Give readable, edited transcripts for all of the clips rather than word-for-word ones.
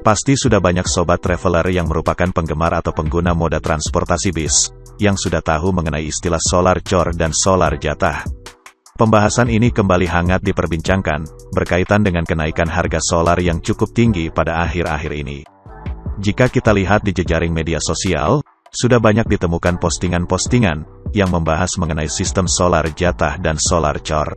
Pasti sudah banyak sobat traveler yang merupakan penggemar atau pengguna moda transportasi bis, yang sudah tahu mengenai istilah solar chore dan solar jatah. Pembahasan ini kembali hangat diperbincangkan, berkaitan dengan kenaikan harga solar yang cukup tinggi pada akhir-akhir ini. Jika kita lihat di jejaring media sosial, sudah banyak ditemukan postingan-postingan, yang membahas mengenai sistem solar jatah dan solar chore.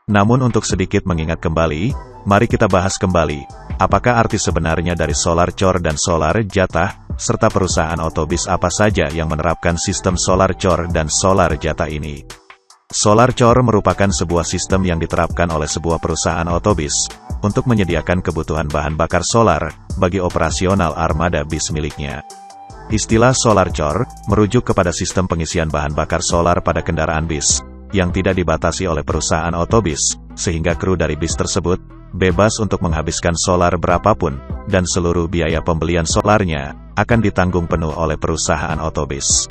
Namun untuk sedikit mengingat kembali, mari kita bahas kembali, apakah arti sebenarnya dari solar chore dan solar jatah, serta perusahaan otobis apa saja yang menerapkan sistem solar chore dan solar jatah ini. Solar chore merupakan sebuah sistem yang diterapkan oleh sebuah perusahaan otobis, untuk menyediakan kebutuhan bahan bakar solar, bagi operasional armada bis miliknya. Istilah solar chore, merujuk kepada sistem pengisian bahan bakar solar pada kendaraan bis, yang tidak dibatasi oleh perusahaan otobis, sehingga kru dari bis tersebut, bebas untuk menghabiskan solar berapapun, dan seluruh biaya pembelian solarnya, akan ditanggung penuh oleh perusahaan otobis.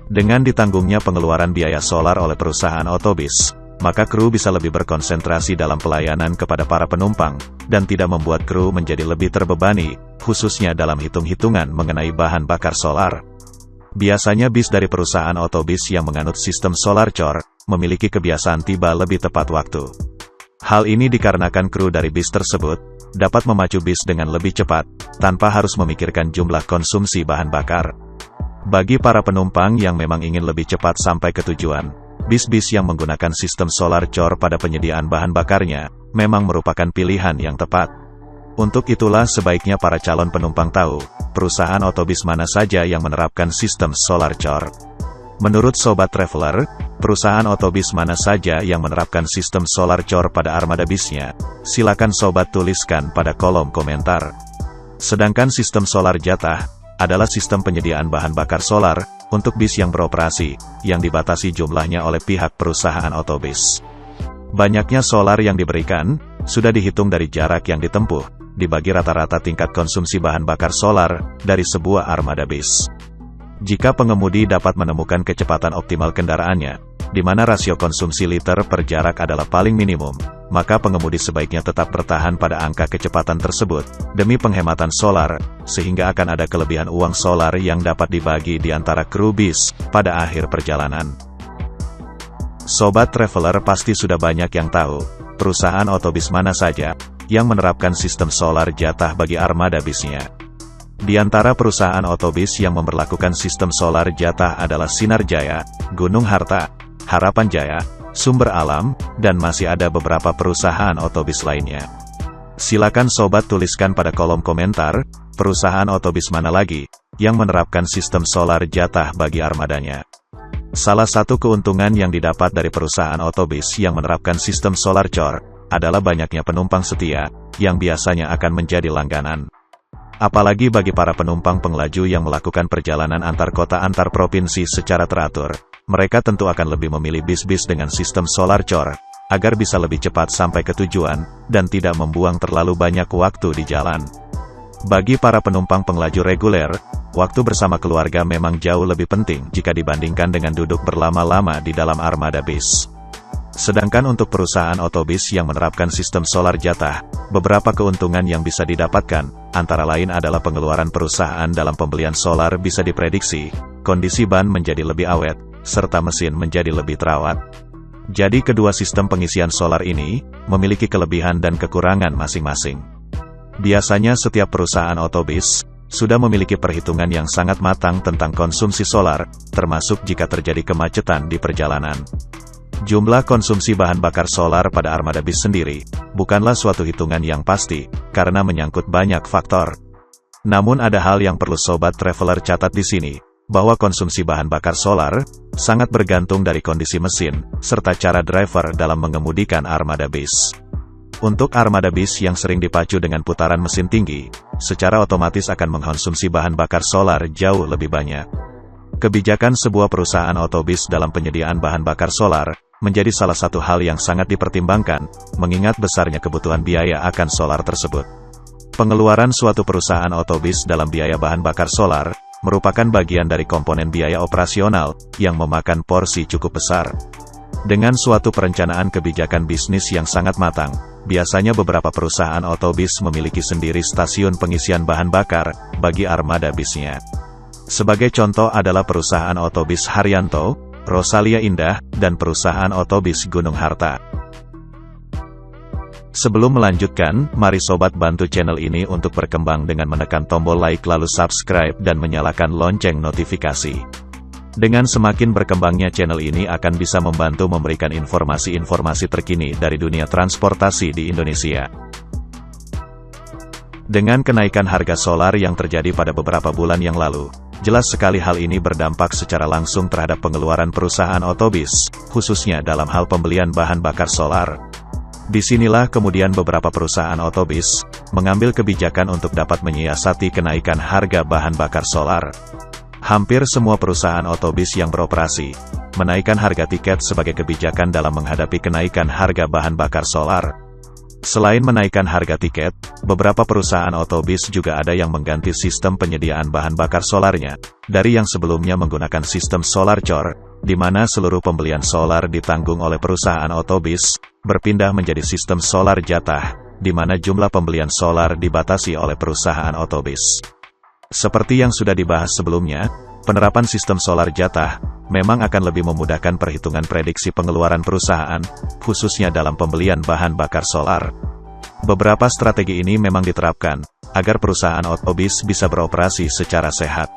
Dengan ditanggungnya pengeluaran biaya solar oleh perusahaan otobis, maka kru bisa lebih berkonsentrasi dalam pelayanan kepada para penumpang, dan tidak membuat kru menjadi lebih terbebani, khususnya dalam hitung-hitungan mengenai bahan bakar solar. Biasanya bis dari perusahaan otobis yang menganut sistem solar chore, memiliki kebiasaan tiba lebih tepat waktu. Hal ini dikarenakan kru dari bis tersebut, dapat memacu bis dengan lebih cepat, tanpa harus memikirkan jumlah konsumsi bahan bakar. Bagi para penumpang yang memang ingin lebih cepat sampai ke tujuan, bis-bis yang menggunakan sistem solar chore pada penyediaan bahan bakarnya, memang merupakan pilihan yang tepat. Untuk itulah sebaiknya para calon penumpang tahu, perusahaan otobis mana saja yang menerapkan sistem solar chore. Menurut sobat traveler, perusahaan otobis mana saja yang menerapkan sistem solar chore pada armada bisnya? Silakan sobat tuliskan pada kolom komentar. Sedangkan sistem solar jatah adalah sistem penyediaan bahan bakar solar untuk bis yang beroperasi, yang dibatasi jumlahnya oleh pihak perusahaan otobis. Banyaknya solar yang diberikan, sudah dihitung dari jarak yang ditempuh, dibagi rata-rata tingkat konsumsi bahan bakar solar, dari sebuah armada bis. Jika pengemudi dapat menemukan kecepatan optimal kendaraannya, di mana rasio konsumsi liter per jarak adalah paling minimum, maka pengemudi sebaiknya tetap bertahan pada angka kecepatan tersebut, demi penghematan solar, sehingga akan ada kelebihan uang solar yang dapat dibagi di antara kru bis, pada akhir perjalanan. Sobat traveler pasti sudah banyak yang tahu, perusahaan otobis mana saja, yang menerapkan sistem solar jatah bagi armada bisnya. Di antara perusahaan otobis yang memberlakukan sistem solar jatah adalah Sinar Jaya, Gunung Harta, Harapan Jaya, Sumber Alam, dan masih ada beberapa perusahaan otobis lainnya. Silakan sobat tuliskan pada kolom komentar, perusahaan otobis mana lagi, yang menerapkan sistem solar jatah bagi armadanya. Salah satu keuntungan yang didapat dari perusahaan otobis yang menerapkan sistem solar chore, adalah banyaknya penumpang setia, yang biasanya akan menjadi langganan. Apalagi bagi para penumpang pengelaju yang melakukan perjalanan antar kota antar provinsi secara teratur, mereka tentu akan lebih memilih bis-bis dengan sistem solar chore, agar bisa lebih cepat sampai ke tujuan, dan tidak membuang terlalu banyak waktu di jalan. Bagi para penumpang pengelaju reguler, waktu bersama keluarga memang jauh lebih penting jika dibandingkan dengan duduk berlama-lama di dalam armada bis. Sedangkan untuk perusahaan otobis yang menerapkan sistem solar jatah, beberapa keuntungan yang bisa didapatkan, antara lain adalah pengeluaran perusahaan dalam pembelian solar bisa diprediksi, kondisi ban menjadi lebih awet, serta mesin menjadi lebih terawat. Jadi kedua sistem pengisian solar ini, memiliki kelebihan dan kekurangan masing-masing. Biasanya setiap perusahaan otobis, sudah memiliki perhitungan yang sangat matang tentang konsumsi solar, termasuk jika terjadi kemacetan di perjalanan. Jumlah konsumsi bahan bakar solar pada armada bis sendiri, bukanlah suatu hitungan yang pasti, karena menyangkut banyak faktor. Namun ada hal yang perlu sobat traveler catat di sini, bahwa konsumsi bahan bakar solar, sangat bergantung dari kondisi mesin, serta cara driver dalam mengemudikan armada bis. Untuk armada bis yang sering dipacu dengan putaran mesin tinggi, secara otomatis akan mengkonsumsi bahan bakar solar jauh lebih banyak. Kebijakan sebuah perusahaan otobis dalam penyediaan bahan bakar solar, menjadi salah satu hal yang sangat dipertimbangkan, mengingat besarnya kebutuhan biaya akan solar tersebut. Pengeluaran suatu perusahaan otobis dalam biaya bahan bakar solar, merupakan bagian dari komponen biaya operasional, yang memakan porsi cukup besar. Dengan suatu perencanaan kebijakan bisnis yang sangat matang, biasanya beberapa perusahaan otobis memiliki sendiri stasiun pengisian bahan bakar bagi armada bisnya. Sebagai contoh adalah perusahaan otobis Haryanto, Rosalia Indah, dan perusahaan otobis Gunung Harta. Sebelum melanjutkan, mari sobat bantu channel ini untuk berkembang dengan menekan tombol like lalu subscribe dan menyalakan lonceng notifikasi. Dengan semakin berkembangnya channel ini akan bisa membantu memberikan informasi-informasi terkini dari dunia transportasi di Indonesia. Dengan kenaikan harga solar yang terjadi pada beberapa bulan yang lalu, jelas sekali hal ini berdampak secara langsung terhadap pengeluaran perusahaan otobis, khususnya dalam hal pembelian bahan bakar solar. Disinilah kemudian beberapa perusahaan otobis mengambil kebijakan untuk dapat menyiasati kenaikan harga bahan bakar solar. Hampir semua perusahaan otobis yang beroperasi menaikkan harga tiket sebagai kebijakan dalam menghadapi kenaikan harga bahan bakar solar. Selain menaikkan harga tiket, beberapa perusahaan otobis juga ada yang mengganti sistem penyediaan bahan bakar solarnya, dari yang sebelumnya menggunakan sistem solar cor, di mana seluruh pembelian solar ditanggung oleh perusahaan otobis, berpindah menjadi sistem solar jatah, di mana jumlah pembelian solar dibatasi oleh perusahaan otobis. Seperti yang sudah dibahas sebelumnya, penerapan sistem solar jatah memang akan lebih memudahkan perhitungan prediksi pengeluaran perusahaan, khususnya dalam pembelian bahan bakar solar. Beberapa strategi ini memang diterapkan agar perusahaan otobis bisa beroperasi secara sehat.